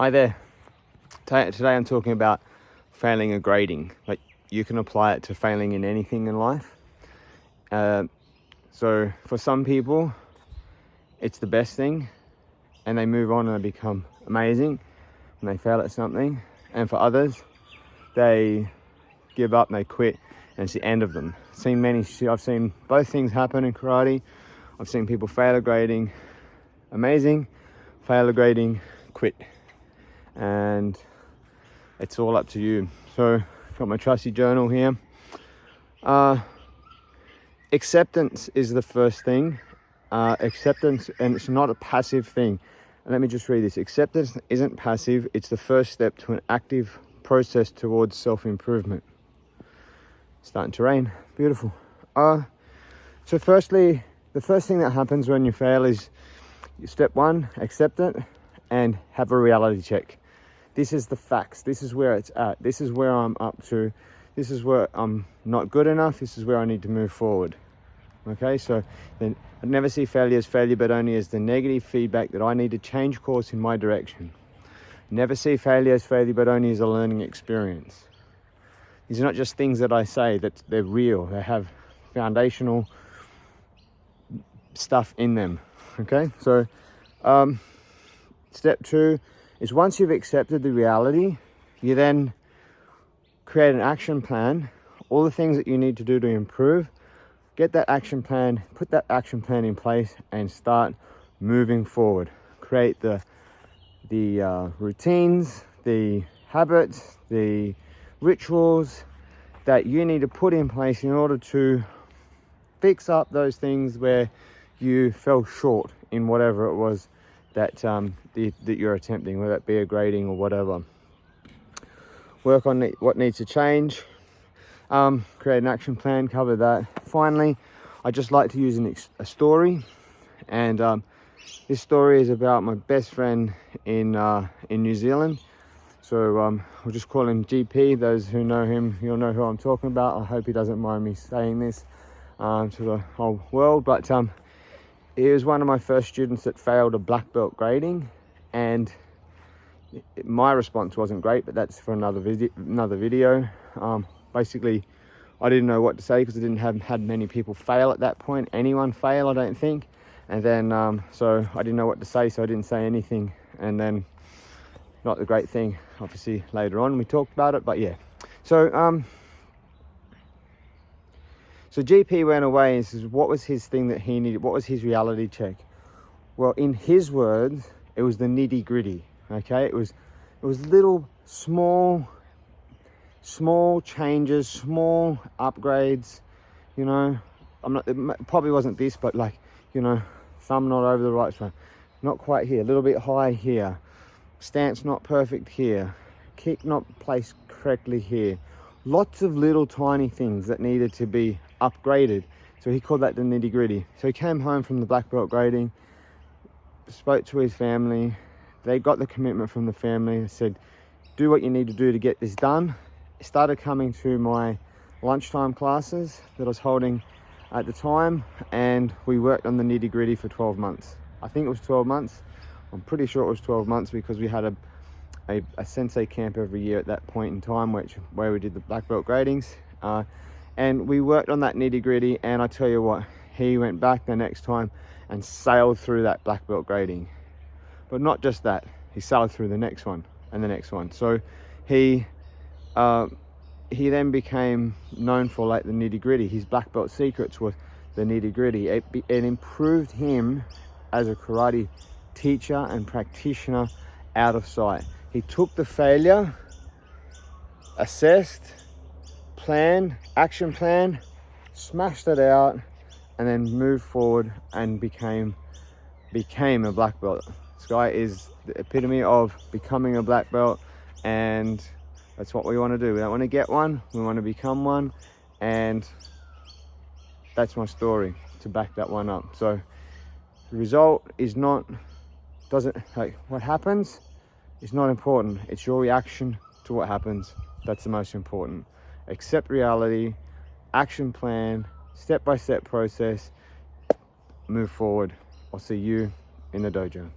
Hi there. Today I'm talking about failing a grading. Like, you can apply it to failing in anything in life. So for some people, it's the best thing, and they move on and they become amazing when they fail at something. And for others, they give up and they quit, and it's the end of them. I've seen both things happen in karate. I've seen people fail a grading, amazing, fail a grading, quit. And it's all up to you. So I've got my trusty journal here. Acceptance is the first thing. Acceptance, and it's not a passive thing. And let me just read this. Acceptance isn't passive. It's the first step to an active process towards self-improvement. Starting to rain. Beautiful. So firstly, the first thing that happens when you fail is step one, accept it and have a reality check. This is the facts. This is where it's at. This is where I'm up to. This is where I'm not good enough. This is where I need to move forward. Okay, so then I never see failure as failure, but only as the negative feedback that I need to change course in my direction. Never see failure as failure, but only as a learning experience. These are not just things that I say, that they're real. They have foundational stuff in them. Okay, so step two is, once you've accepted the reality, you then create an action plan, all the things that you need to do to improve, get that action plan, put that action plan in place and start moving forward. Create the routines, the habits, the rituals that you need to put in place in order to fix up those things where you fell short in whatever it was that that you're attempting, whether it be a grading or whatever. Work on what needs to change. Create an action plan, cover that. Finally, I just like to use a story, and this story is about my best friend in New Zealand. So we'll just call him GP. Those who know him, you'll know who I'm talking about. I hope he doesn't mind me saying this to the whole world, but he was one of my first students that failed a black belt grading, and my response wasn't great, but that's for another video. Basically, I didn't know what to say because I didn't have had many people fail at that point. Anyone fail, I don't think. And then, so I didn't know what to say, so I didn't say anything. And then, not the great thing, obviously, later on we talked about it, but yeah. So GP went away and says, what was his thing that he needed? What was his reality check? Well, in his words, it was the nitty gritty. Okay, it was little small changes, small upgrades. You know, it probably wasn't this, but like, you know, thumb not over the right spot, not quite here, a little bit high here, stance not perfect here, kick not placed correctly here. Lots of little tiny things that needed to be upgraded. So he called that the nitty gritty. So he came home from the black belt grading, spoke to his family. They got the commitment from the family. They said, do what you need to do to get this done. Started coming to my lunchtime classes that I was holding at the time, and we worked on the nitty gritty for 12 months. I think it was 12 months. I'm pretty sure it was 12 months because we had a sensei camp every year at that point in time, where we did the black belt gradings. And we worked on that nitty gritty, and I tell you what, he went back the next time and sailed through that black belt grading. But not just that, he sailed through the next one and the next one. So he then became known for like the nitty gritty. His black belt secrets were the nitty gritty. It improved him as a karate teacher and practitioner out of sight. He took the failure, assessed, action plan, smashed it out, and then moved forward and became a black belt. This guy is the epitome of becoming a black belt, and that's what we want to do. We don't want to get one, we want to become one, and that's my story to back that one up. So the result is what happens is not important. It's your reaction to what happens. That's the most important. Accept reality, action plan, step-by-step process, move forward. I'll see you in the dojo.